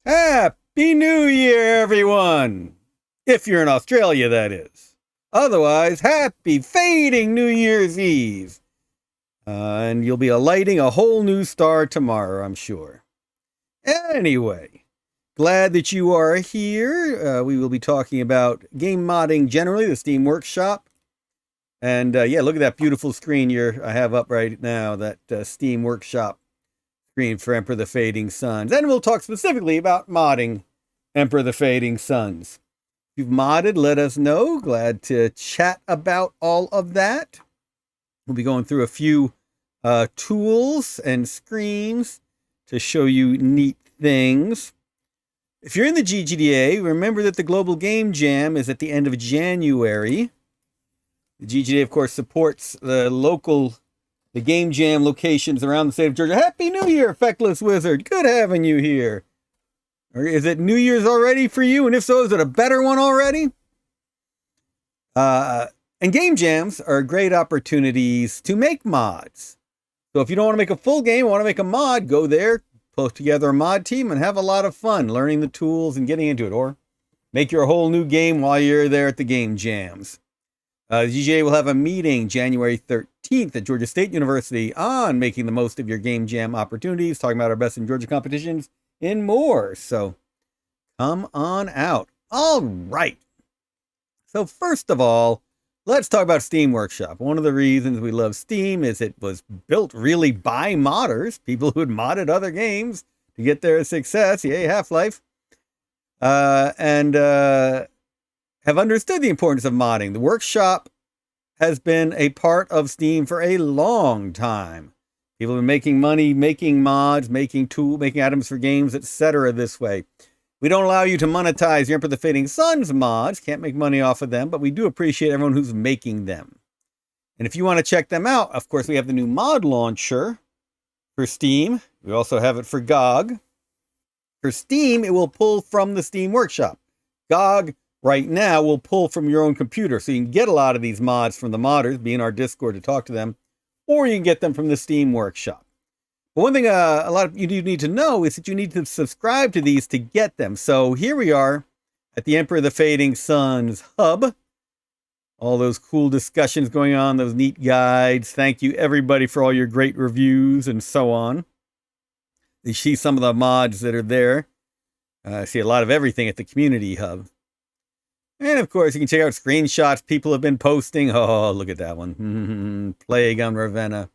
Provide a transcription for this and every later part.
Happy New Year, everyone! If you're in Australia, that is. Otherwise, happy fading New Year's Eve. And you'll be alighting a whole new star tomorrow, I'm sure. Anyway, glad that you are here. We will be talking about game modding generally, the Steam Workshop. And yeah, look at that beautiful screen I have up right now, that Steam Workshop screen for Emperor the Fading Suns. And we'll talk specifically about modding Emperor the Fading Suns. If you've modded, let us know. Glad to chat about all of that. We'll be going through a few tools and screens to show you neat things. If you're in the GGDA, remember that the Global Game Jam is at the end of January. The GGDA, of course, supports the Game Jam locations around the state of Georgia. Happy New Year, Feckless Wizard. Good having you here. Or is it New Year's already for you? And if so, is it a better one already? And game jams are great opportunities to make mods. So if you don't want to make a full game, want to make a mod, go there, put together a mod team, and have a lot of fun learning the tools and getting into it. Or make your whole new game while you're there at the game jams. The GGA will have a meeting January 13th at Georgia State University on making the most of your game jam opportunities, talking about our Best in Georgia competitions and more. So come on out. All right. So first of all, let's talk about Steam Workshop. One of the reasons we love Steam is it was built really by modders, people who had modded other games to get their success. Yay, Half-Life. And have understood the importance of modding. The workshop has been a part of Steam for a long time. People have been making money, making mods, making items for games, etc. this way. We don't allow you to monetize your Emperor the Fading Suns mods. Can't make money off of them, but we do appreciate everyone who's making them. And if you want to check them out, of course, we have the new mod launcher for Steam. We also have it for GOG. For Steam, it will pull from the Steam Workshop. GOG right now will pull from your own computer. So you can get a lot of these mods from the modders, be in our Discord to talk to them, or you can get them from the Steam Workshop. But one thing a lot of you need to know is that you need to subscribe to these to get them. So here we are at the Emperor the Fading Suns hub. All those cool discussions going on, those neat guides. Thank you, everybody, for all your great reviews and so on. You see some of the mods that are there. I see a lot of everything at the community hub. And of course, you can check out screenshots people have been posting. Oh, look at that one. Plague on Ravenna.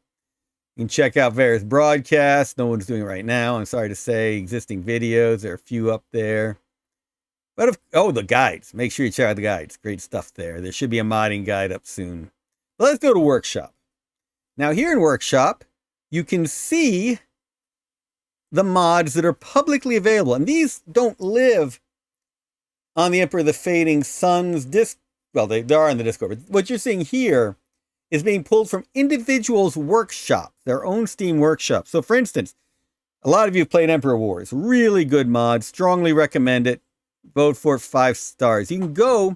You can check out various broadcasts. No one's doing it right now. I'm sorry to say. Existing videos. There are a few up there. But the guides. Make sure you check out the guides. Great stuff there. There should be a modding guide up soon. But let's go to Workshop. Now here in Workshop, you can see the mods that are publicly available. And these don't live on the Emperor the Fading Suns disc. Well, they are in the Discord. But what you're seeing here is being pulled from individuals' workshops, their own Steam workshop. So for instance, a lot of you have played Emperor Wars. Really good mod. Strongly recommend it. Vote for 5 stars. You can go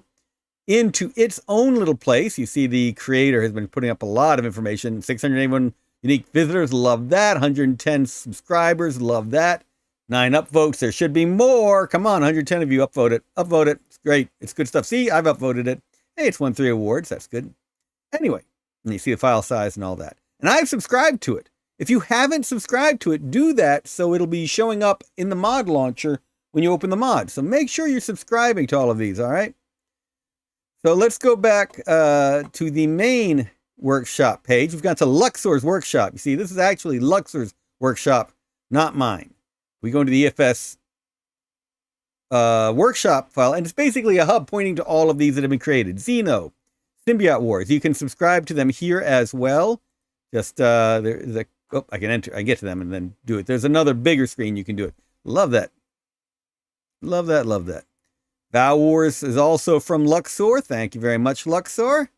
into its own little place. You see the creator has been putting up a lot of information. 681 unique visitors. Love that. 110 subscribers. Love that. 9 upvotes. There should be more. Come on, 110 of you upvote it. Upvote it. It's great. It's good stuff. See, I've upvoted it. Hey, it's won 3 awards. That's good. Anyway, and you see the file size and all that. And I've subscribed to it. If you haven't subscribed to it, do that so it'll be showing up in the mod launcher when you open the mod. So make sure you're subscribing to all of these, all right? So let's go back to the main workshop page. We've got to Luxor's workshop. You see, this is actually Luxor's workshop, not mine. We go into the EFS workshop file, and it's basically a hub pointing to all of these that have been created. Xeno, Symbiote Wars. You can subscribe to them here as well. Just there's a I can get to them and then do it. There's another bigger screen you can do it. Love that. Love that, love that. Vow Wars is also from Luxor. Thank you very much, Luxor.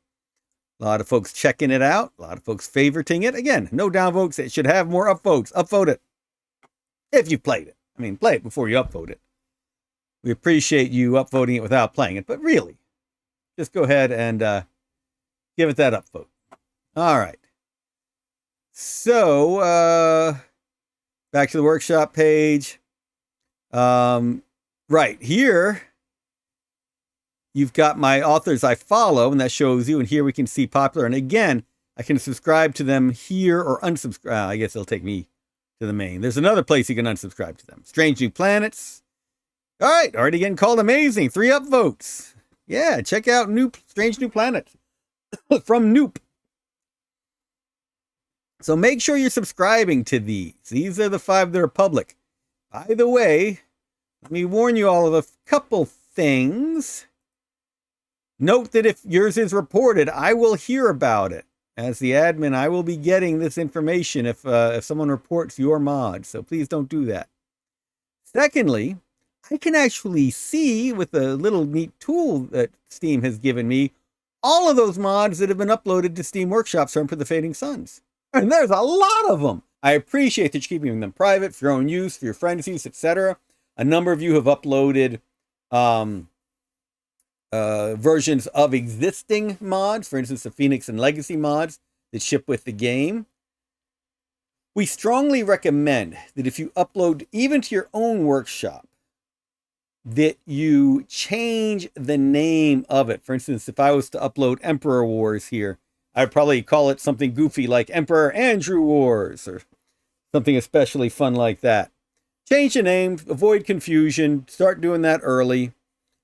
A lot of folks checking it out. A lot of folks favoriting it. Again, no downvotes. It should have more upvotes. Upvote it. If you've played it. I mean, play it before you upvote it. We appreciate you upvoting it without playing it. But really, just go ahead and give it that upvote. All right. So, back to the workshop page. Right here, you've got my authors I follow, and that shows you. And here we can see popular. And again, I can subscribe to them here or unsubscribe. I guess it'll take me to the main. There's another place you can unsubscribe to them. Strange New Planets. All right, already getting called amazing. 3 upvotes. Yeah, check out Strange New Planets from Noop. So make sure you're subscribing to these. These are the 5 that are public. By the way, let me warn you all of a couple things. Note that if yours is reported, I will hear about it. As the admin, I will be getting this information if someone reports your mod. So please don't do that. Secondly, I can actually see with a little neat tool that Steam has given me all of those mods that have been uploaded to Steam Workshop's Emperor of the Fading Suns. And there's a lot of them. I appreciate that you're keeping them private for your own use, for your friends' use, etc. A number of you have uploaded versions of existing mods, for instance, the Phoenix and Legacy mods that ship with the game. We strongly recommend that if you upload even to your own workshop, that you change the name of it. For instance, if I was to upload Emperor Wars here, I'd probably call it something goofy like Emperor Andrew Wars or something especially fun like that. Change the name, avoid confusion, start doing that early,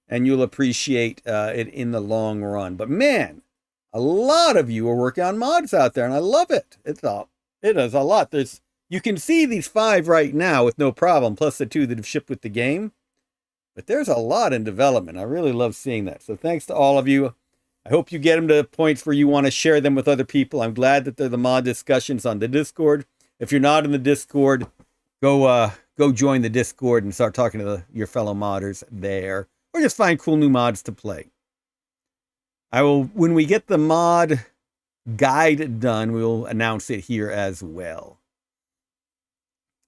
and you'll appreciate it in the long run. But man, a lot of you are working on mods out there, and I love it. It is a lot. You can see these 5 right now with no problem, plus the 2 that have shipped with the game. But there's a lot in development. I really love seeing that. So thanks to all of you. I hope you get them to points where you want to share them with other people. I'm glad that they're the mod discussions on the Discord. If you're not in the Discord, go join the Discord and start talking to your fellow modders there. Or just find cool new mods to play. When we get the mod guide done, we'll announce it here as well.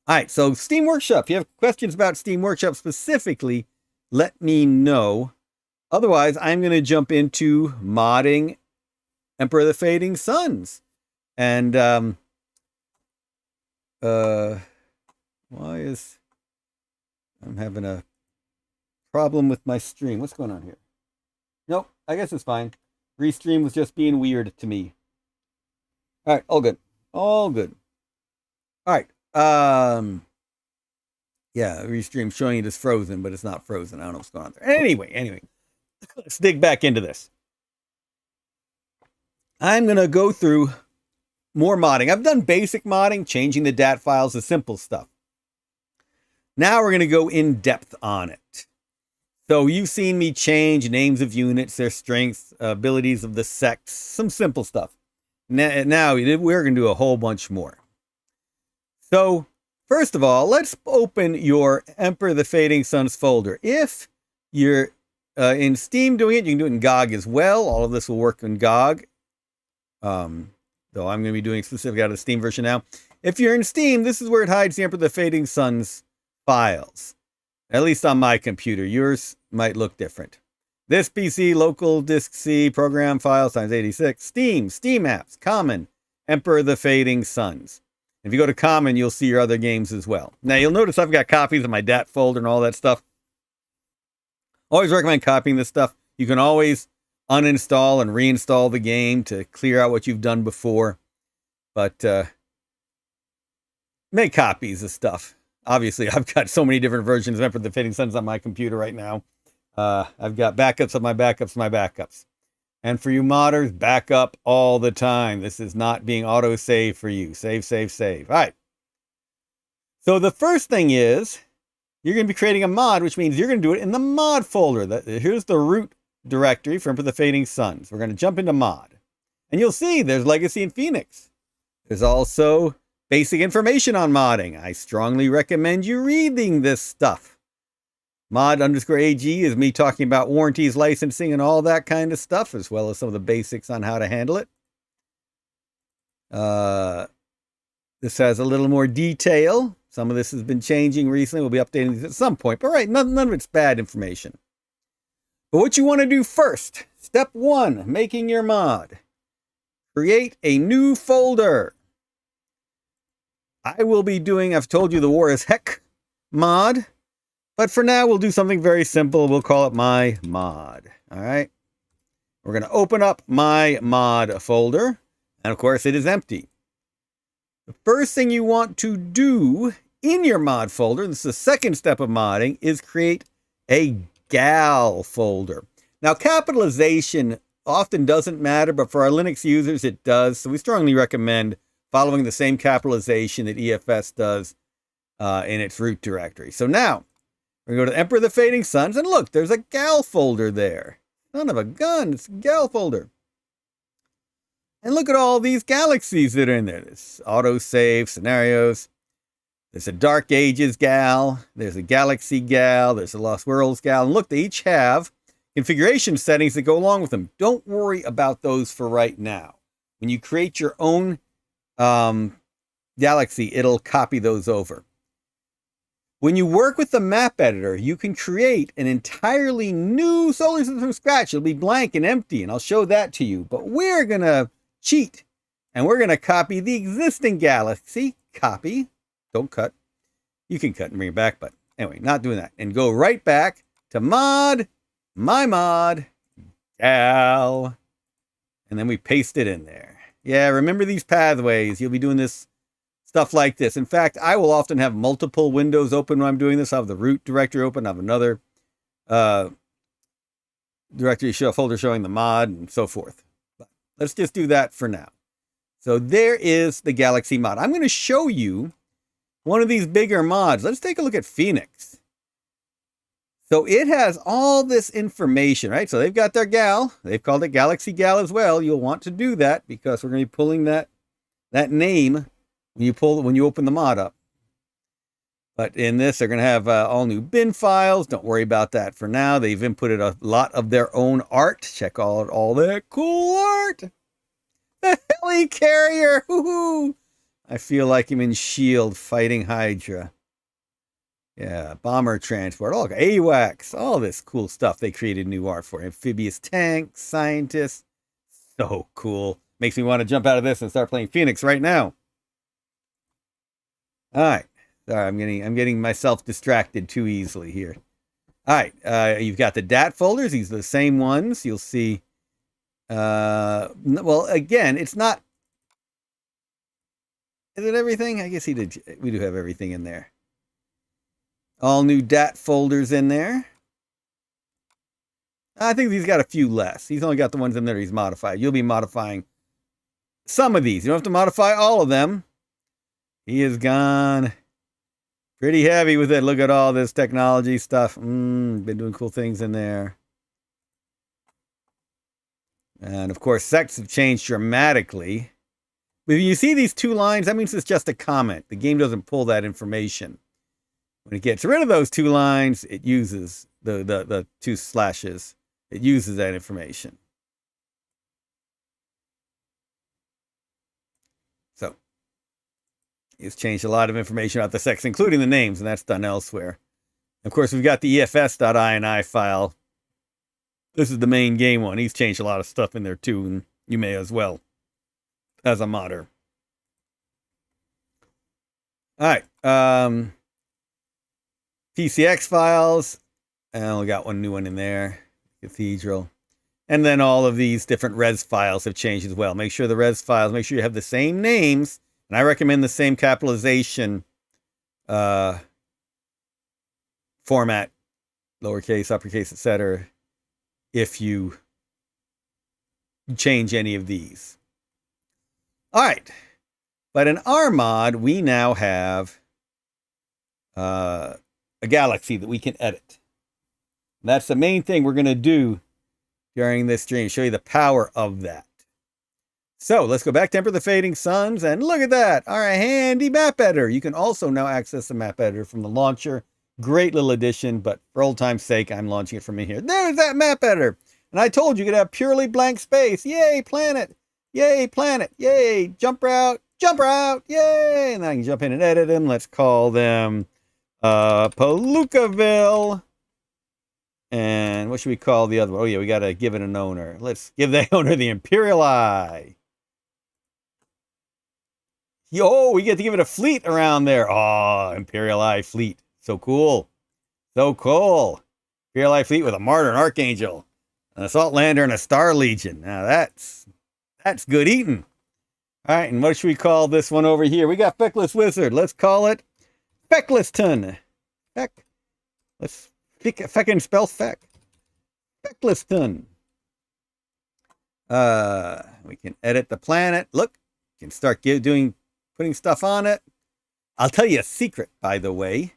All right, so Steam Workshop. If you have questions about Steam Workshop specifically, let me know. Otherwise, I'm going to jump into modding Emperor of the Fading Suns. And I'm having a problem with my stream. What's going on here? Nope, I guess it's fine. Restream was just being weird to me. All right, all good. All good. All right. Yeah, Restream showing it as frozen, but it's not frozen. I don't know what's going on there. Anyway, let's dig back into this. I'm going to go through more modding. I've done basic modding, changing the DAT files, the simple stuff. Now we're going to go in depth on it. So you've seen me change names of units, their strengths, abilities of the sects, some simple stuff. Now we're going to do a whole bunch more. So first of all, let's open your Emperor of the Fading Suns folder. If you're in Steam doing it, you can do it in GOG as well. All of this will work in GOG. Though I'm going to be doing specific out of the Steam version now. If you're in Steam, this is where it hides the Emperor of the Fading Suns files. At least on my computer. Yours might look different. This PC, local disk C, program files times 86, Steam apps, common, Emperor of the Fading Suns. If you go to common, you'll see your other games as well. Now you'll notice I've got copies of my DAT folder and all that stuff. Always recommend copying this stuff. You can always uninstall and reinstall the game to clear out what you've done before. But make copies of stuff. Obviously, I've got so many different versions of Emperor of the Fading Suns on my computer right now. I've got backups of my backups of my backups. And for you modders, back up all the time. This is not being auto-save for you. Save, save, save. All right. So the first thing is, you're going to be creating a mod, which means you're going to do it in the mod folder. Here's the root directory for Emperor of the Fading Suns. We're going to jump into mod. And you'll see there's Legacy and Phoenix. There's also basic information on modding. I strongly recommend you reading this stuff. Mod_AG is me talking about warranties, licensing, and all that kind of stuff, as well as some of the basics on how to handle it. This has a little more detail. Some of this has been changing recently. We'll be updating these at some point. But right, none of it's bad information. But what you want to do first, step 1, making your mod. Create a new folder. I will be doing, I've told you, the War is Heck mod. But for now, we'll do something very simple. We'll call it my mod. All right. We're going to open up my mod folder. And of course, it is empty. The first thing you want to do in your mod folder, this is the second step of modding, is create a gal folder. Now, capitalization often doesn't matter, but for our Linux users, it does. So we strongly recommend following the same capitalization that EFS does in its root directory. So now, we're going to go to Emperor of the Fading Suns, and look, there's a gal folder there. Son of a gun, it's a gal folder. And look at all these galaxies that are in there. There's autosave, scenarios. There's a Dark Ages gal. There's a Galaxy gal. There's a Lost Worlds gal. And look, they each have configuration settings that go along with them. Don't worry about those for right now. When you create your own galaxy, it'll copy those over. When you work with the map editor, you can create an entirely new solar system from scratch. It'll be blank and empty, and I'll show that to you. But we're going to cheat, and we're going to copy the existing galaxy. Copy. Don't cut. You can cut and bring it back, but anyway, not doing that. And go right back to mod, my mod, gal. And then we paste it in there. Yeah, remember these pathways. You'll be doing this stuff like this. In fact, I will often have multiple windows open when I'm doing this. I'll have the root directory open. I have another directory folder showing the mod and so forth. But let's just do that for now. So there is the Galaxy mod. I'm going to show you one of these bigger mods. Let's take a look at Phoenix. So it has all this information, right? So they've got their gal. They've called it Galaxy Gal as well. You'll want to do that because we're going to be pulling that name when you open the mod up. But in this, they're going to have all new bin files. Don't worry about that for now. They've inputted a lot of their own art. Check out all that cool art. The helicarrier. Woohoo! I feel like I'm in S.H.I.E.L.D. fighting Hydra. Yeah, bomber transport. Oh, AWACS. All this cool stuff they created new art for. Amphibious tanks, scientists. So cool. Makes me want to jump out of this and start playing Phoenix right now. All right. Sorry, I'm getting myself distracted too easily here. All right. You've got the DAT folders. These are the same ones. You'll see. Well, again, it's not. Is it everything? I guess we do have everything in there. All new DAT folders in there. I think he's got a few less. He's only got the ones in there he's modified. You'll be modifying some of these. You don't have to modify all of them. He has gone pretty heavy with it. Look at all this technology stuff. Been doing cool things in there. And of course, sects have changed dramatically. But if you see these two lines, that means it's just a comment. The game doesn't pull that information. When it gets rid of those two lines, it uses the two slashes. It uses that information. So it's changed a lot of information about the sects, including the names, and that's done elsewhere. Of course, we've got the EFS.ini file. This is the main game one. He's changed a lot of stuff in there too, and you may as well, as a modder. All right. PCX files. And we got one new one in there. Cathedral. And then all of these different res files have changed as well. Make sure the res files, make sure you have the same names. And I recommend the same capitalization format. Lowercase, uppercase, etc. If you change any of these. All right. But in our mod, we now have a galaxy that we can edit. That's the main thing we're going to do during this stream, show you the power of that. So let's go back to Emperor of the Fading Suns, and look at that, our handy map editor. You can also now access the map editor from the launcher. Great little addition, but for old time's sake, I'm launching it from in here. There's that map editor. And I told you could have purely blank space. Yay, planet. Yay, planet. Yay, jump route. Jump route. Yay. And then I can jump in and edit them. Let's call them Palookaville. And what should we call the other one? Oh, yeah, we got to give it an owner. Let's give the owner the Imperial Eye. Yo, we get to give it a fleet around there. Oh, Imperial Eye fleet. So cool. So cool. Imperial Light Fleet with a Martyr, an Archangel, an Assault Lander, and a Star Legion. Now that's good eating. All right, and what should we call this one over here? We got Feckless Wizard. Let's call it Feckliston. Feck. Let's feckin' spell feck. Feckliston. We can edit the planet. Look, you can start putting stuff on it. I'll tell you a secret, by the way.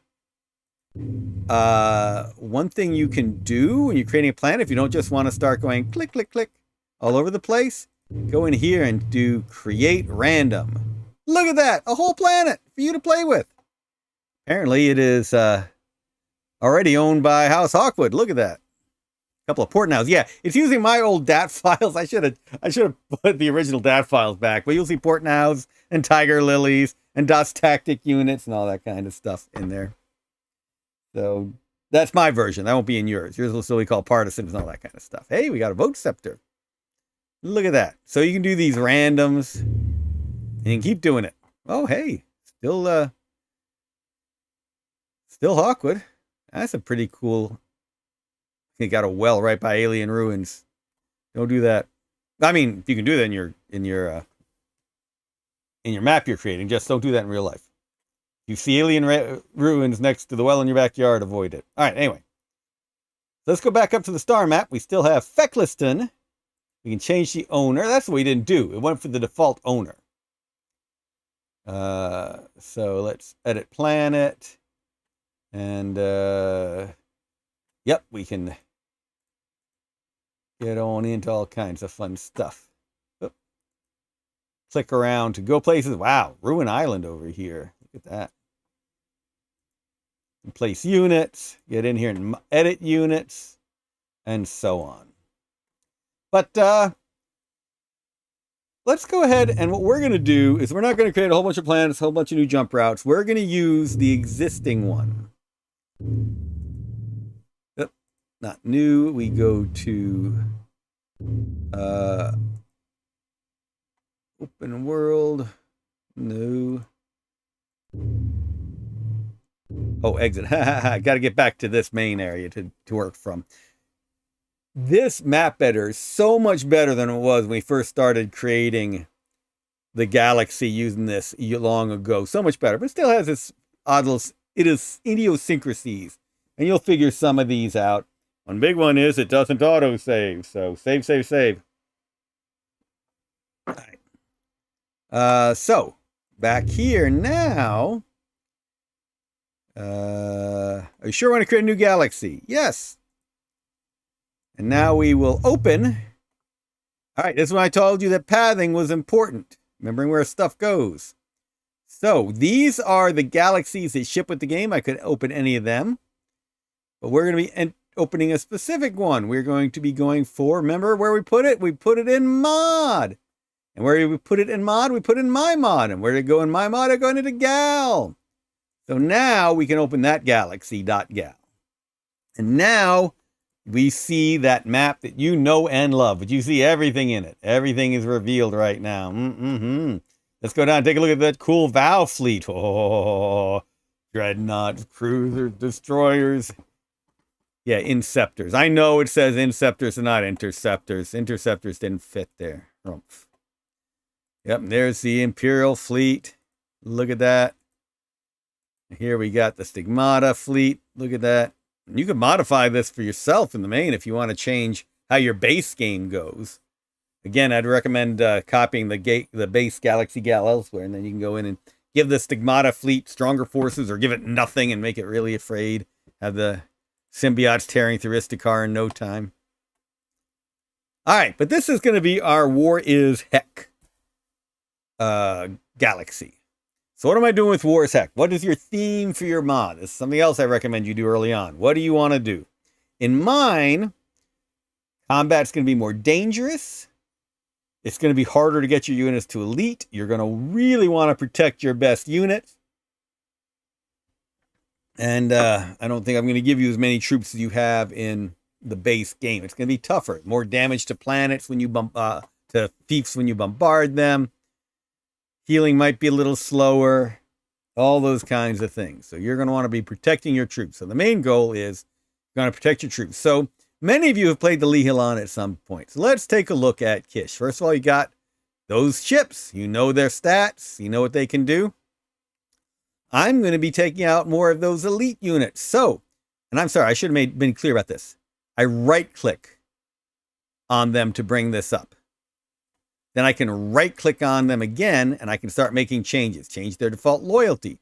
One thing you can do when you're creating a planet, if you don't just want to start going click, click, click all over the place, go in here and do create random. Look at that, a whole planet for you to play with. Apparently it is already owned by House Hawkwood. Look at that. A couple of port nows. Yeah, it's using my old DAT files. I should have put the original DAT files back, but you'll see port nows and tiger lilies and DOS tactic units and all that kind of stuff in there. So that's my version. That won't be in yours. Yours will still be called partisans and all that kind of stuff. Hey, we got a vote scepter. Look at that. So you can do these randoms and you can keep doing it. Oh, hey, still Hawkwood. That's a pretty cool. You got a well right by Alien Ruins. Don't do that. I mean, you can do that in your map you're creating. Just don't do that in real life. You see Alien Ruins next to the well in your backyard, avoid it. All right, anyway. Let's go back up to the star map. We still have Feckliston. We can change the owner. That's what we didn't do. It went for the default owner. So let's edit planet. And, yep, we can get on into all kinds of fun stuff. Oop. Click around to go places. Wow, Ruin Island over here. Look at that. Place units, get in here and edit units, and so on. But let's go ahead, and what we're going to do is we're not going to create a whole bunch of planets, a whole bunch of new jump routes. We're going to use the existing one. Yep, not new. We go to open world, new. Oh, exit. Got to get back to this main area to work from. This map editor is so much better than it was when we first started creating the galaxy using this long ago. So much better, but it still has its idiosyncrasies, and you'll figure some of these out. One big one is it doesn't auto-save, so save, save, save. All right. So back here now. Are you sure we want to create a new galaxy? Yes. And now we will open. All right, this is when I told you that pathing was important. Remembering where stuff goes. So these are the galaxies that ship with the game. I could open any of them. But we're going to be opening a specific one. We're going to be going for, remember where we put it? We put it in mod. And where we put it in mod? We put it in my mod. And where did it go in my mod? I go into gal. So now we can open that galaxy.gal. And now we see that map that you know and love, but you see everything in it. Everything is revealed right now. Let's go down and take a look at that cool Vow fleet. Oh, dreadnoughts, cruisers, destroyers. Yeah, inceptors. I know it says inceptors and not interceptors. Interceptors didn't fit there. Rumpf. Yep, there's the Imperial fleet. Look at that. Here we got the Stigmata fleet. Look at that. You can modify this for yourself in the main if you want to change how your base game goes. Again, I'd recommend copying the base Galaxy Gal elsewhere, and then you can go in and give the Stigmata fleet stronger forces or give it nothing and make it really afraid. Have the symbiotes tearing through Istakar in no time. All right, but this is going to be our War is Heck galaxy. So what am I doing with War is Heck? What is your theme for your mod? This is something else I recommend you do early on. What do you want to do? In mine, combat's going to be more dangerous. It's going to be harder to get your units to elite. You're going to really want to protect your best units. And I don't think I'm going to give you as many troops as you have in the base game. It's going to be tougher. More damage to planets when you to fiefs when you bombard them. Healing might be a little slower. all those kinds of things. So you're going to want to be protecting your troops. So the main goal is you're going to protect your troops. So many of you have played the Lehilan at some point. So let's take a look at Kish. First of all, you got those ships. You know their stats. You know what they can do. I'm going to be taking out more of those elite units. So, and I'm sorry, I should have been clear about this. I right-click on them to bring this up. Then I can right-click on them again, and I can start making changes. Change their default loyalty.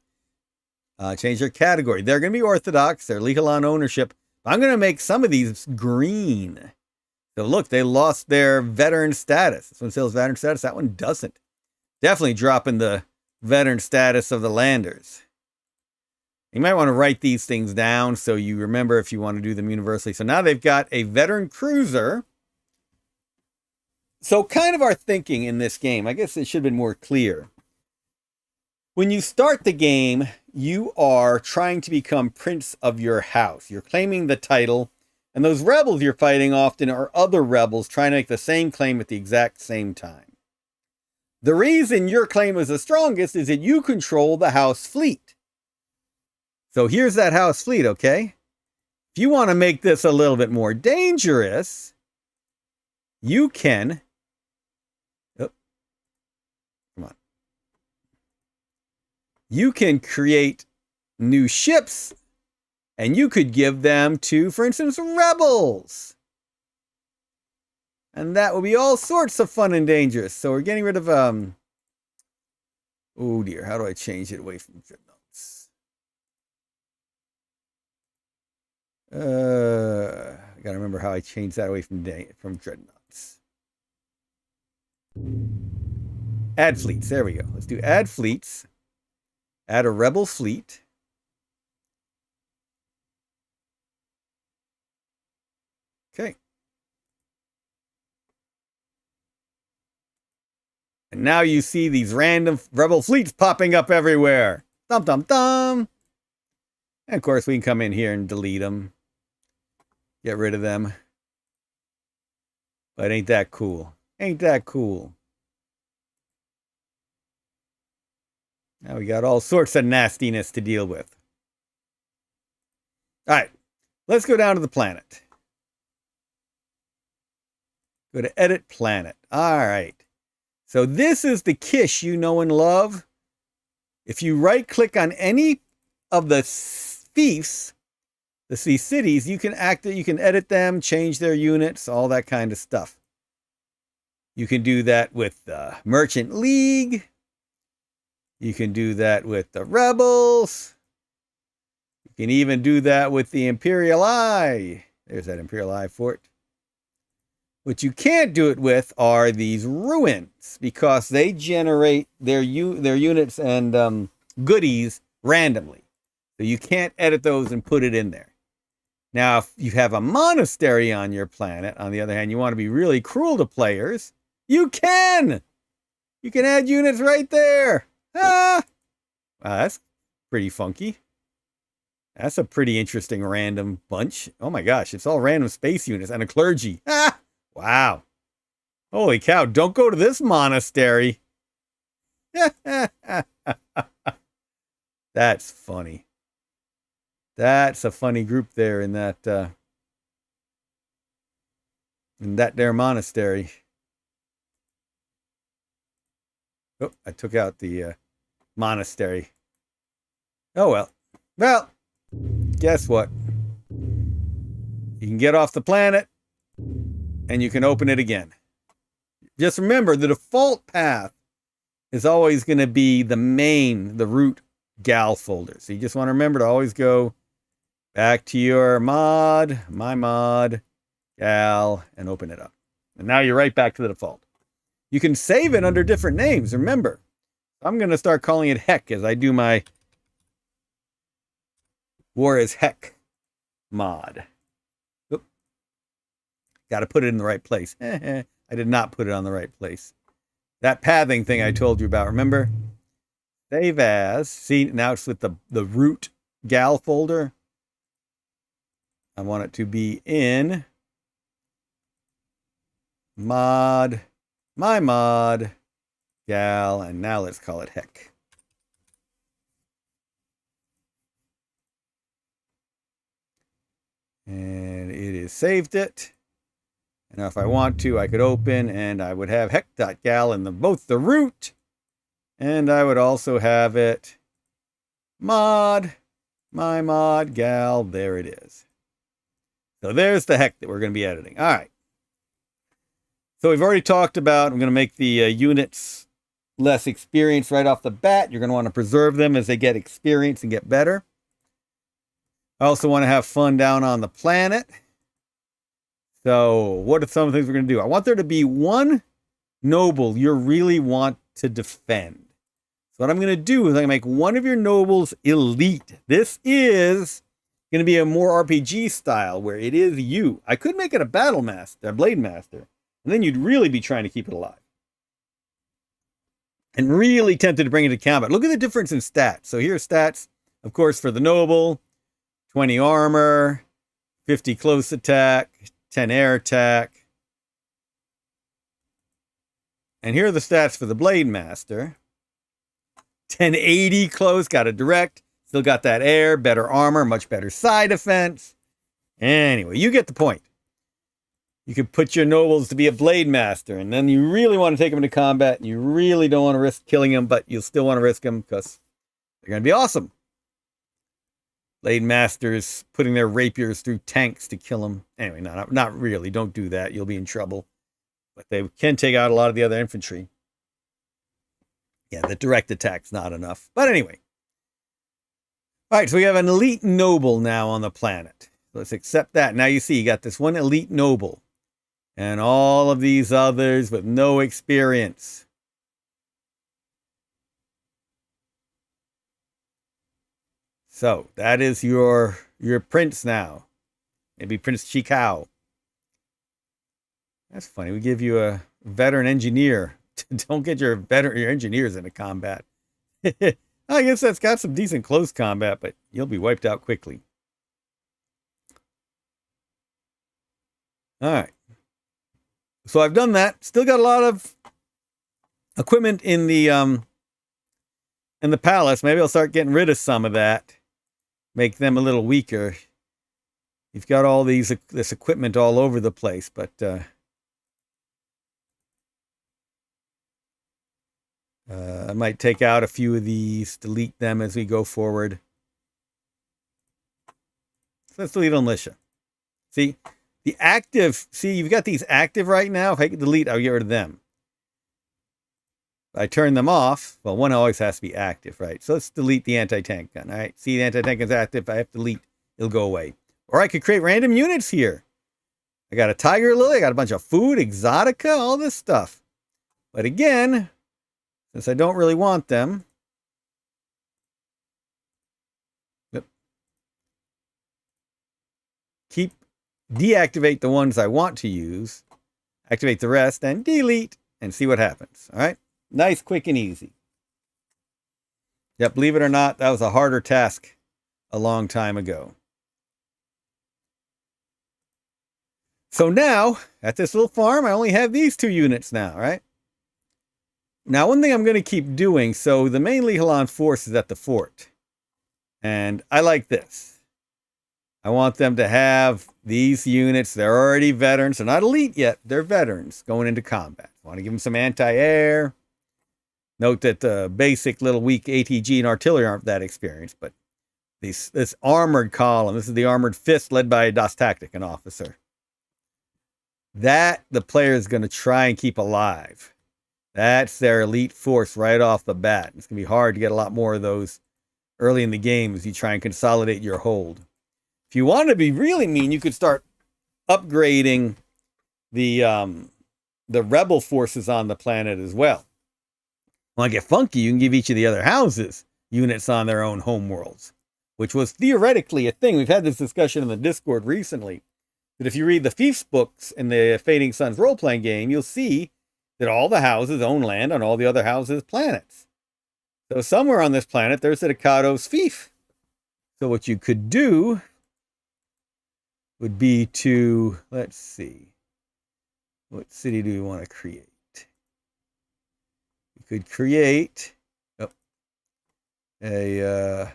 Change their category. They're going to be Orthodox. They're Lehilan ownership. I'm going to make some of these green. So look, they lost their veteran status. This one still has veteran status. That one doesn't. Definitely dropping the veteran status of the landers. You might want to write these things down so you remember if you want to do them universally. So now they've got a veteran cruiser. So kind of our thinking in this game, I guess it should have been more clear. When you start the game, you are trying to become prince of your house. You're claiming the title, and those rebels you're fighting often are other rebels trying to make the same claim at the exact same time. The reason your claim is the strongest is that you control the house fleet. So here's that house fleet, okay? If you want to make this a little bit more dangerous, you can... You can create new ships, and you could give them to, for instance, rebels. And that will be all sorts of fun and dangerous. So we're getting rid of, oh dear, how do I change it away from dreadnoughts? I gotta remember how I changed that away from dreadnoughts. Add fleets, there we go. Let's do add fleets. Add a rebel fleet. Okay. And now you see these random rebel fleets popping up everywhere. Thump, thump, thump. And of course, we can come in here and delete them. Get rid of them. But ain't that cool? Ain't that cool? Now we got all sorts of nastiness to deal with. All right, let's go down to the planet. Go to Edit Planet. All right. So this is the Kish you know and love. If you right-click on any of the fiefs, the cities, you can edit them, change their units, all that kind of stuff. You can do that with the Merchant League. You can do that with the rebels. You can even do that with the Imperial Eye. There's that Imperial Eye fort. What you can't do it with are these ruins, because they generate their units and goodies randomly. So you can't edit those and put it in there. Now, if you have a monastery on your planet, on the other hand, you want to be really cruel to players, you can! You can add units right there. Ah! Wow, that's pretty funky. That's a pretty interesting random bunch. Oh my gosh, it's all random space units and a clergy. Ah! Wow. Holy cow, don't go to this monastery. That's funny. That's a funny group there in that there monastery. Oh, I took out the monastery. Oh well. Well, guess what? You can get off the planet and you can open it again. Just remember, the default path is always going to be the root gal folder. So you just want to remember to always go back to your mod, my mod, gal, and open it up. And now you're right back to the default. You can save it under different names, remember. I'm going to start calling it Heck as I do my War is Heck mod. Oop. Got to put it in the right place. I did not put it on the right place. That pathing thing I told you about, remember? Save as. See, now it's with the root gal folder. I want it to be in mod, my mod, gal, and now let's call it Heck. And it is saved it. And now if I want to, I could open and I would have heck.gal in both the root. And I would also have it mod, my mod gal. There it is. So there's the heck that we're going to be editing. All right. So we've already talked about, I'm going to make the units less experienced right off the bat. You're going to want to preserve them as they get experience and get better. I also want to have fun down on the planet. So what are some of the things we're going to do? I want there to be one noble you really want to defend. So what I'm going to do is I'm going to make one of your nobles elite. This is going to be a more RPG style where it is you. I could make it a battle master, a blade master, and then you'd really be trying to keep it alive. And really tempted to bring it to combat. Look at the difference in stats. So here's stats, of course, for the noble. 20 armor, 50 close attack, 10 air attack. And here are the stats for the blade master. 1080 close, got a direct, still got that air, better armor, much better side defense. Anyway, you get the point. You could put your nobles to be a blade master, and then you really want to take them into combat, and you really don't want to risk killing them, but you'll still want to risk them because they're going to be awesome. Blade masters putting their rapiers through tanks to kill them. Anyway, not really. Don't do that. You'll be in trouble. But they can take out a lot of the other infantry. Yeah, the direct attack's not enough. But anyway. All right, so we have an elite noble now on the planet. Let's accept that. Now you see you got this one elite noble. And all of these others with no experience. So that is your prince now. Maybe Prince Chikao. That's funny. We give you a veteran engineer. Don't get your engineers into combat. I guess that's got some decent close combat, but you'll be wiped out quickly. All right. So I've done that. Still got a lot of equipment in the palace. Maybe I'll start getting rid of some of that. Make them a little weaker. You've got all this equipment all over the place, but I might take out a few of these, delete them as we go forward. So let's delete militia. See, you've got these active right now. If I could delete, I'll get rid of them. I turn them off. Well, one always has to be active, right? So let's delete the anti-tank gun. All right, see, the anti-tank gun's active. If I have to delete, it'll go away. Or I could create random units here. I got a tiger lily. I got a bunch of food, exotica, all this stuff. But again, since I don't really want them, deactivate the ones I want to use, activate the rest, and delete, and see what happens. All right. Nice, quick, and easy. Yep, believe it or not, that was a harder task a long time ago. So now, at this little farm, I only have these 2 units now, right? Now, one thing I'm going to keep doing, so the main Lihalan force is at the fort. And I like this. I want them to have these units. They're already veterans. They're not elite yet. They're veterans going into combat. I want to give them some anti-air. Note that the basic little weak ATG and artillery aren't that experienced, but this armored column, this is the armored fist led by Das Tactic, an officer. That the player is going to try and keep alive. That's their elite force right off the bat. It's going to be hard to get a lot more of those early in the game as you try and consolidate your hold. If you want to be really mean, you could start upgrading the rebel forces on the planet as well. Want to get funky, you can give each of the other houses units on their own homeworlds, which was theoretically a thing. We've had this discussion in the Discord recently, that if you read the Fief's books in the Fading Suns role-playing game, you'll see that all the houses own land on all the other houses' planets. So somewhere on this planet, there's a Ducado's Fief. So what you could do would be to, let's see, what city do we want to create? You could create a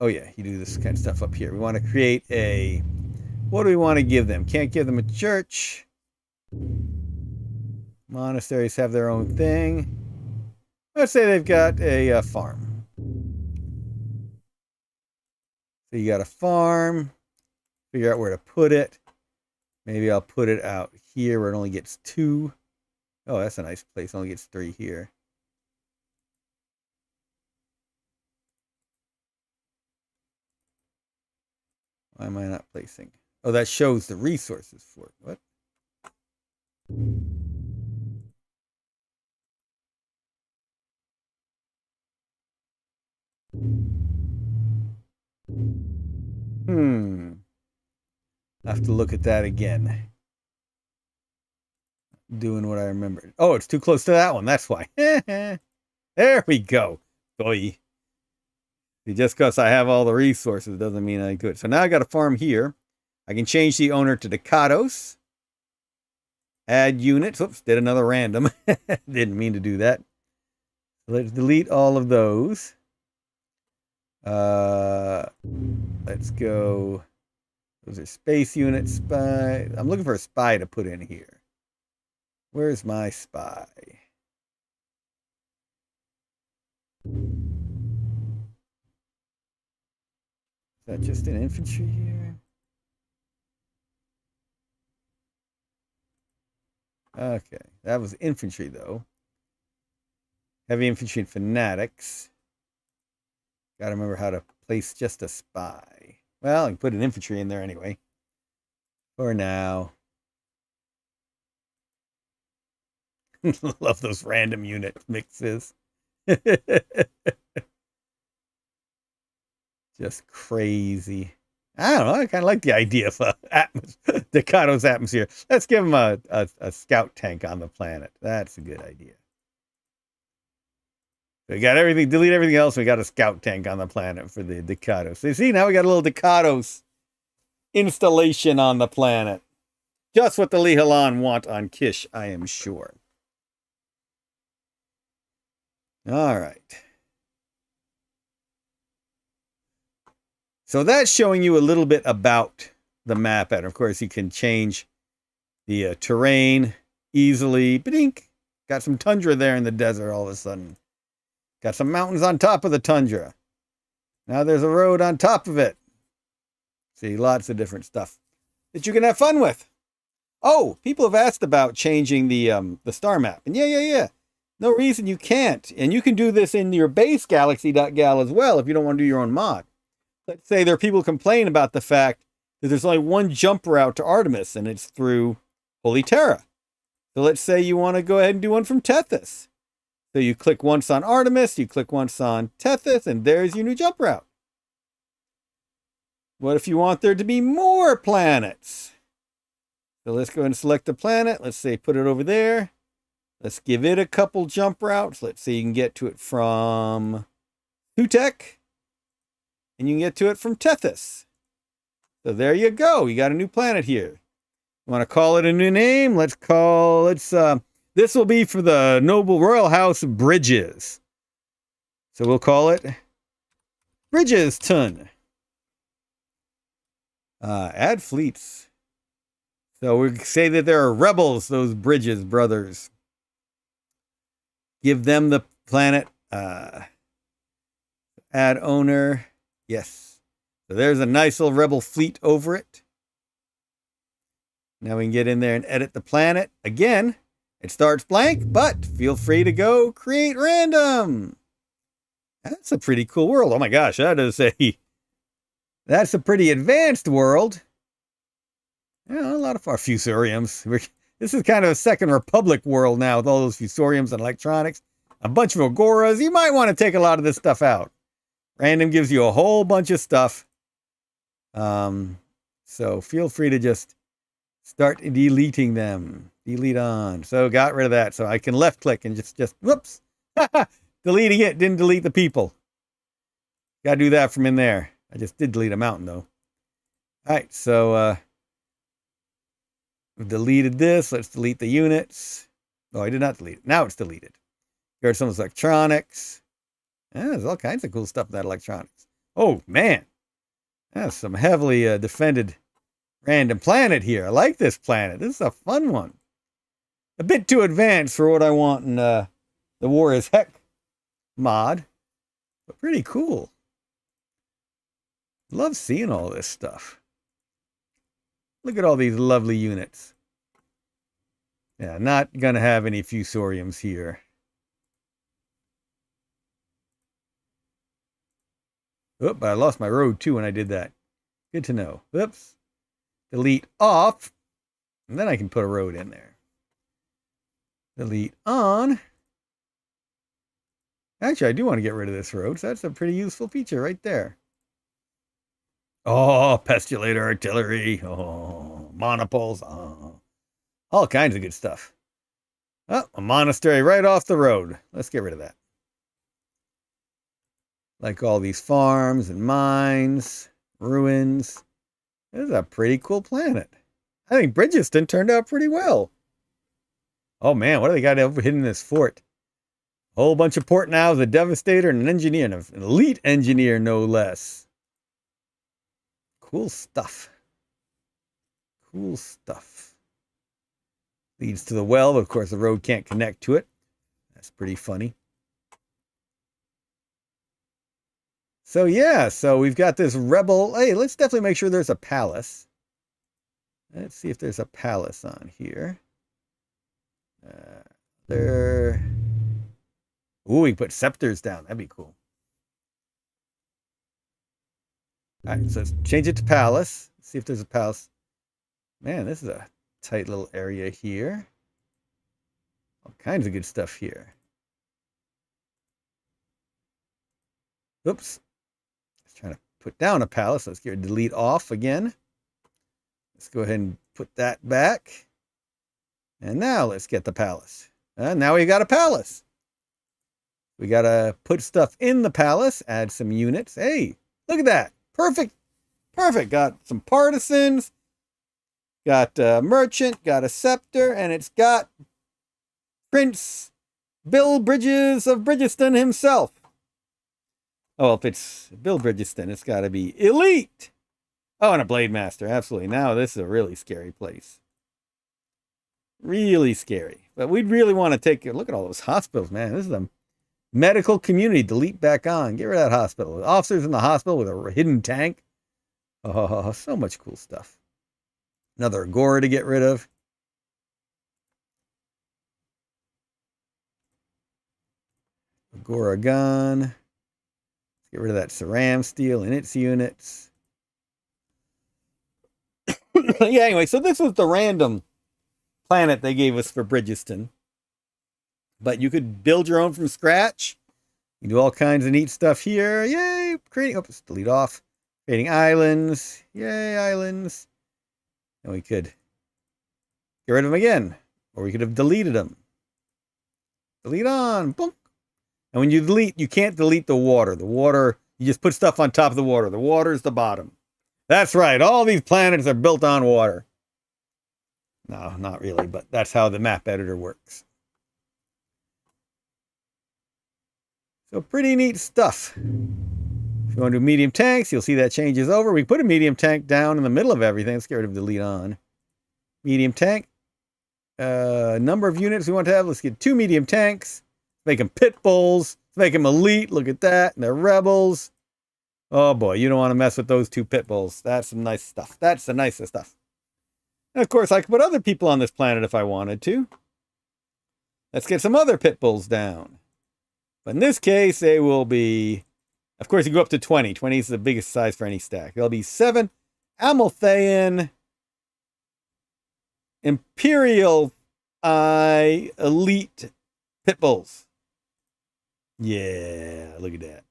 oh yeah, you do this kind of stuff up here. We want to create a, what do we want to give them? Can't give them a church. Monasteries have their own thing. Let's say they've got a farm. So you got a farm. Figure out where to put it. Maybe I'll put it out here where it only gets 2. Oh, that's a nice place. It only gets 3 here. Why am I not placing? Oh, that shows the resources for it. What? I have to look at that again. Doing what I remembered. Oh, it's too close to that one. That's why. There we go. Boy. Just because I have all the resources doesn't mean I could. So now I got a farm here. I can change the owner to Ducados. Add units. Oops, did another random. Didn't mean to do that. Let's delete all of those. Let's go. Those are space units. Spy. I'm looking for a spy to put in here. Where's my spy? Is that just an infantry here? Okay, that was infantry though. Heavy infantry and fanatics. Gotta remember how to place just a spy. Well, I can put an infantry in there anyway. For now. Love those random unit mixes. Just crazy. I don't know. I kind of like the idea of Ducado's atmosphere. Let's give him a scout tank on the planet. That's a good idea. We got everything. Delete everything else. We got a scout tank on the planet for the Ducados. So you see, now we got a little Ducados installation on the planet. Just what the Lihalan want on Kish, I am sure. All right. So that's showing you a little bit about the map editor. Of course, you can change the terrain easily. Ba-dink. Got some tundra there in the desert all of a sudden. Got some mountains on top of the tundra. Now there's a road on top of it. See, lots of different stuff that you can have fun with. Oh, people have asked about changing the star map. And yeah. No reason you can't. And you can do this in your base galaxy.gal as well if you don't want to do your own mod. Let's say there are people who complain about the fact that there's only one jump route to Artemis, and it's through Holy Terra. So let's say you want to go ahead and do one from Tethys. So you click once on Artemis, you click once on Tethys, and there's your new jump route. What if you want there to be more planets? So let's go ahead and select a planet. Let's say put it over there. Let's give it a couple jump routes. Let's say you can get to it from Tutek. And you can get to it from Tethys. So there you go. You got a new planet here. You want to call it a new name? Let's call it, this will be for the Noble Royal House Bridges. So we'll call it Bridgeston. Add fleets. So we say that there are rebels, those Bridges brothers. Give them the planet. Add owner. Yes. So there's a nice little rebel fleet over it. Now we can get in there and edit the planet. Again, it starts blank, but feel free to go create random. That's a pretty cool world. Oh my gosh, that's a pretty advanced world. Yeah, a lot of our fusoriums. This is kind of a Second Republic world now with all those fusoriums and electronics. A bunch of agoras. You might want to take a lot of this stuff out. Random gives you a whole bunch of stuff. So feel free to just start deleting them. Delete on. So got rid of that. So I can left click and just whoops. Deleting it. Didn't delete the people. Got to do that from in there. I just did delete a mountain though. All right. So we've deleted this. Let's delete the units. Oh, I did not delete it. Now it's deleted. Here's some electronics. Yeah, there's all kinds of cool stuff in that electronics. Oh, man. That's some heavily defended random planet here. I like this planet. This is a fun one. A bit too advanced for what I want in the War is Heck mod, but pretty cool. Love seeing all this stuff. Look at all these lovely units. Yeah, not going to have any fusoriums here. Oh, but I lost my road too when I did that. Good to know. Oops. Delete off. And then I can put a road in there. Delete on. Actually, I do want to get rid of this road, so that's a pretty useful feature right there. Oh, pestulator artillery. Oh, monopoles. Oh, all kinds of good stuff. Oh, a monastery right off the road. Let's get rid of that. Like all these farms and mines, ruins. This is a pretty cool planet. I think Bridgeston turned out pretty well. Oh man, what do they got over hidden in this fort? A whole bunch of port nows, a devastator, and an engineer, and an elite engineer, no less. Cool stuff. Cool stuff. Leads to the well, but of course the road can't connect to it. That's pretty funny. So yeah, so we've got this rebel. Hey, let's definitely make sure there's a palace. Let's see if there's a palace on here. There. Ooh, we put scepters down. That'd be cool. All right, so let's change it to palace. See if there's a palace. Man, this is a tight little area here. All kinds of good stuff here. Oops. Let's try to put down a palace. Let's get delete off again. Let's go ahead and put that back. And now let's get the palace. Now we got a palace. We got to put stuff in the palace, add some units. Hey, look at that. Perfect. Perfect. Got some partisans. Got a merchant. Got a scepter. And it's got Prince Bill Bridges of Bridgeston himself. Oh, well, if it's Bill Bridgeston, it's got to be elite. Oh, and a Blade Master. Absolutely. Now this is a really scary place. Really scary. But we'd really want to take a look at all those hospitals, man. This is a medical community. Delete back on. Get rid of that hospital. Officers in the hospital with a hidden tank. Oh, so much cool stuff. Another Agora to get rid of. Agora gun. Get rid of that Ceram steel and its units. Yeah, anyway, so this was the random planet they gave us for Bridgeston. But you could build your own from scratch. You can do all kinds of neat stuff here. Yay! Creating, oops, delete off. Creating islands. Yay, islands. And we could get rid of them again. Or we could have deleted them. Delete on. Boom. And when you delete, you can't delete the water. The water, you just put stuff on top of the water. The water is the bottom. That's right. All these planets are built on water. No, not really, but that's how the map editor works. So pretty neat stuff. If you want to do medium tanks, you'll see that changes over. We put a medium tank down in the middle of everything. Let's get rid of delete on. Medium tank. Number of units we want to have. Let's get 2 medium tanks. Make them pit bulls. Make them elite. Look at that. And they're rebels. Oh boy, you don't want to mess with those 2 pit bulls. That's some nice stuff. That's the nicest stuff. And of course, I could put other people on this planet if I wanted to. Let's get some other pit bulls down. But in this case, they will be... Of course, you go up to 20. 20 is the biggest size for any stack. There'll be 7 Amalthean Imperial Elite Pit Bulls. Yeah, look at that.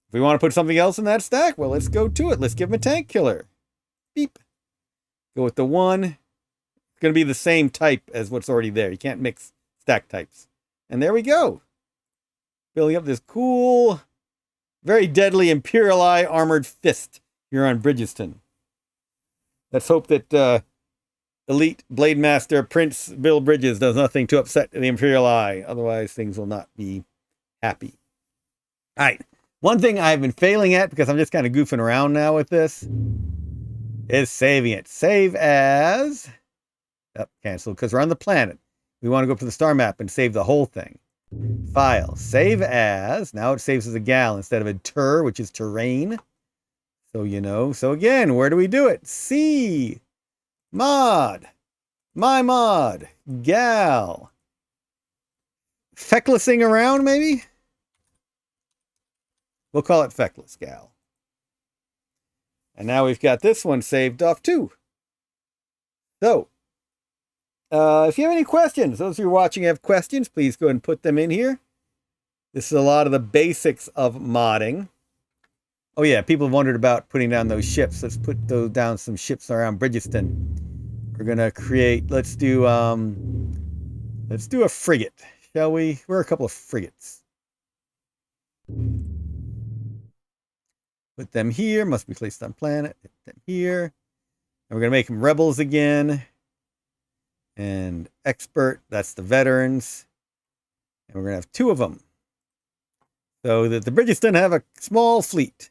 If we want to put something else in that stack, well, let's go to it. Let's give him a tank killer. Beep. Go with the 1. It's going to be the same type as what's already there. You can't mix stack types. And there we go. Building up this cool, very deadly Imperial Eye armored fist here on Bridgeston. Let's hope that elite Blade Master Prince Bill Bridges does nothing to upset the Imperial Eye. Otherwise, things will not be happy. All right. One thing I've been failing at, because I'm just kind of goofing around now with this, is saving it. Save as. Oh, cancel, because we're on the planet. We want to go up to the star map and save the whole thing. File. Save as. Now it saves as a gal instead of a ter, which is terrain. So you know. So again, where do we do it? C. Mod. My mod. Gal. Fecklessing around, maybe? We'll call it Feckless Gal. And now we've got this one saved off too. So, if you have any questions, those who are watching have questions, please go ahead and put them in here. This is a lot of the basics of modding. Oh yeah, people have wondered about putting down those ships. Let's put those down, some ships around Bridgeston. We're gonna create, let's do a frigate, shall we? We're a couple of frigates. Put them here, must be placed on planet. Put them here. And we're gonna make them rebels again. And expert, that's the veterans. And we're gonna have 2 of them. So that the Bridgeston have a small fleet.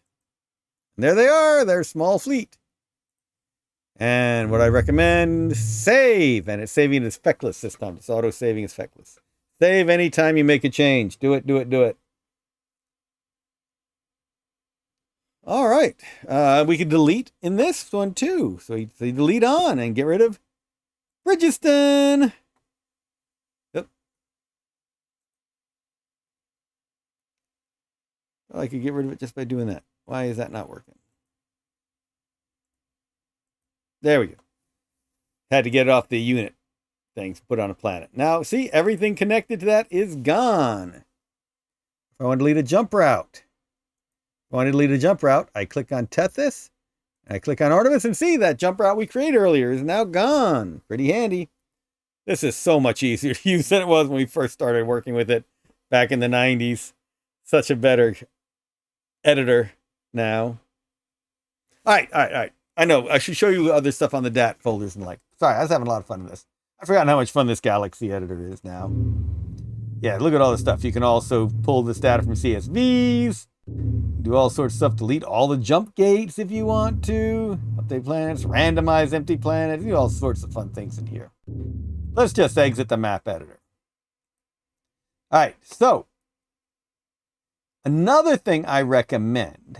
And there they are, their small fleet. And what I recommend, save. And it's saving as feckless this time. It's auto-saving as feckless. Save anytime you make a change. Do it, do it, do it. All right. We can delete in this one too. So you delete on and get rid of Bridgeston. Yep. Oh, I could get rid of it just by doing that. Why is that not working? There we go. Had to get it off the unit things, put on a planet. Now, see, everything connected to that is gone. If I want to delete a jump route, I click on Tethys, and I click on Artemis, and see that jump route we created earlier is now gone. Pretty handy. This is so much easier to use than it was when we first started working with it back in the 90s. Such a better editor now. All right. I know, I should show you other stuff on the DAT folders and like. Sorry, I was having a lot of fun with this. I've forgotten how much fun this Galaxy editor is now. Yeah, look at all this stuff. You can also pull this data from CSVs, do all sorts of stuff, delete all the jump gates if you want to, update planets, randomize empty planets, do all sorts of fun things in here. Let's just exit the map editor. All right, so another thing I recommend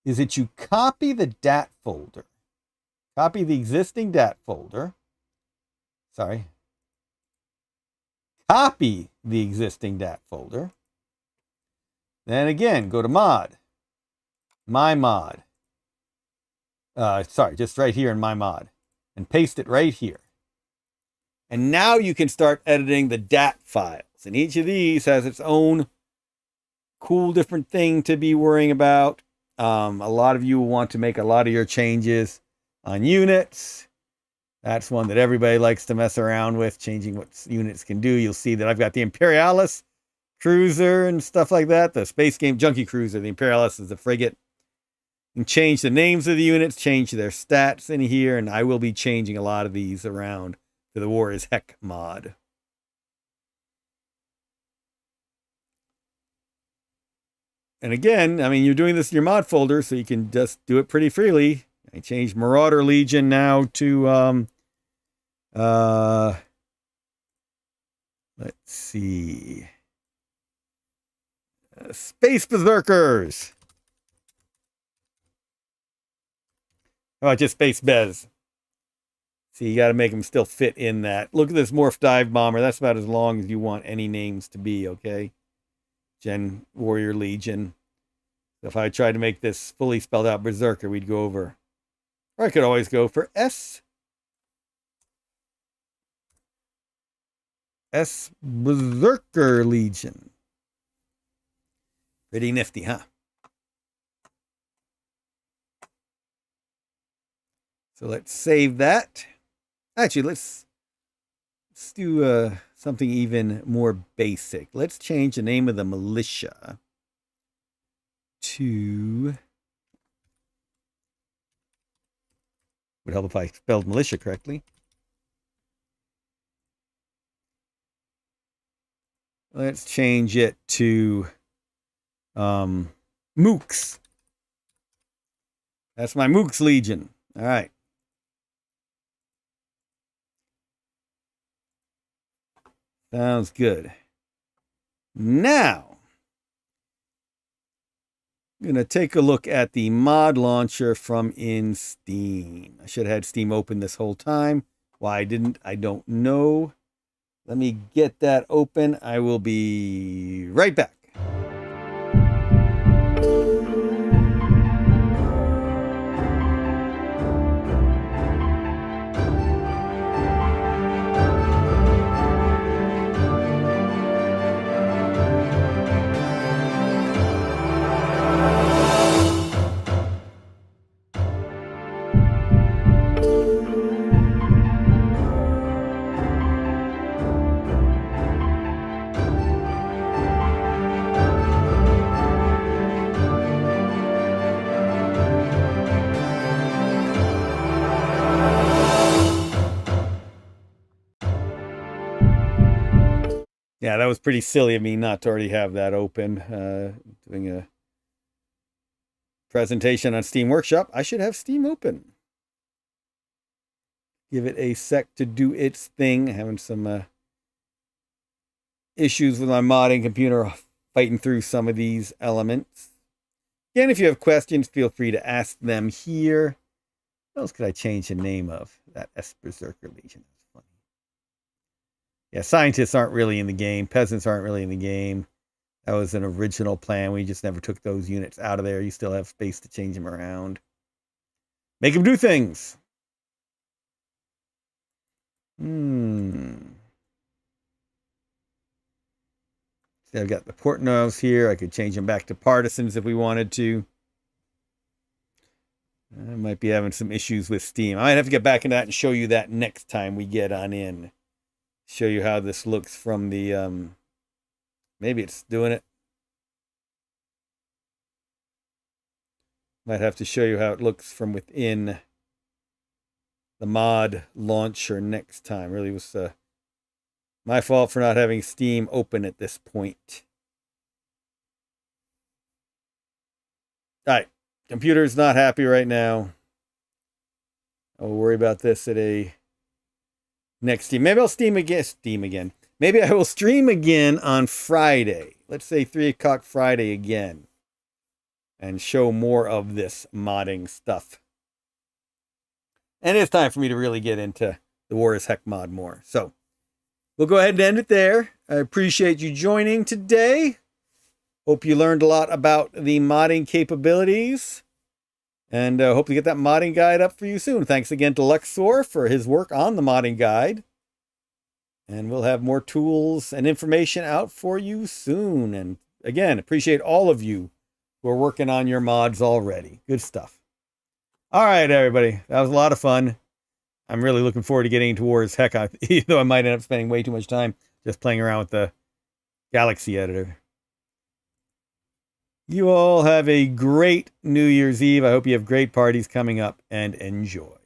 is that you copy the DAT folder. Copy the existing DAT folder. Copy the existing DAT folder. Then again, go to mod. My mod. Just right here in my mod. And paste it right here. And now you can start editing the DAT files. And each of these has its own cool different thing to be worrying about. A lot of you will want to make a lot of your changes on units. That's one that everybody likes to mess around with, changing what units can do. You'll see that I've got the Imperialis cruiser and stuff like that. The Space Game Junkie cruiser. The Imperialis is the frigate. And change the names of the units, change their stats in here, and I will be changing a lot of these around to the War is Heck mod. And again, I mean, you're doing this in your mod folder, so you can just do it pretty freely. I changed Marauder Legion now to, let's see, Space Berserkers. How about just Space Bez? See, you got to make them still fit in that. Look at this Morph Dive Bomber. That's about as long as you want any names to be, okay? Gen Warrior Legion. So if I tried to make this fully spelled out Berserker, we'd go over. Or I could always go for S Berserker Legion. Pretty nifty, huh? So let's save that. Actually, let's do something even more basic. Let's change the name of the militia to... Would help if I spelled militia correctly. Let's change it to mooks. That's my mooks legion. All right. Sounds good. Now, I'm going to take a look at the mod launcher from in Steam. I should have had Steam open this whole time. Why I didn't, I don't know. Let me get that open. I will be right back. Yeah, that was pretty silly of me not to already have that open. Doing a presentation on Steam Workshop. I should have Steam open. Give it a sec to do its thing. Having some issues with my modding computer, fighting through some of these elements. Again, if you have questions, feel free to ask them here. What else could I change the name of? That Berserker Legion. Yeah, scientists aren't really in the game. Peasants aren't really in the game. That was an original plan. We just never took those units out of there. You still have space to change them around. Make them do things. So I've got the Portnows here. I could change them back to partisans if we wanted to. I might be having some issues with Steam. I might have to get back into that and show you that next time we get on in. Show you how this looks from the, maybe it's doing it. Might have to show you how it looks from within the mod launcher next time. Really was my fault for not having Steam open at this point. All right, computer's not happy right now. I'll worry about this at a next Steam. Maybe I'll Steam again. Maybe I will stream again on Friday. Let's say 3 o'clock Friday again. And show more of this modding stuff. And it's time for me to really get into the War is Heck mod more. So, we'll go ahead and end it there. I appreciate you joining today. Hope you learned a lot about the modding capabilities. And hope to get that modding guide up for you soon. Thanks again to Luxor for his work on the modding guide. And we'll have more tools and information out for you soon. And again, appreciate all of you who are working on your mods already. Good stuff. All right, everybody. That was a lot of fun. I'm really looking forward to getting into War is Heck, even though I might end up spending way too much time just playing around with the Galaxy editor. You all have a great New Year's Eve. I hope you have great parties coming up and enjoy.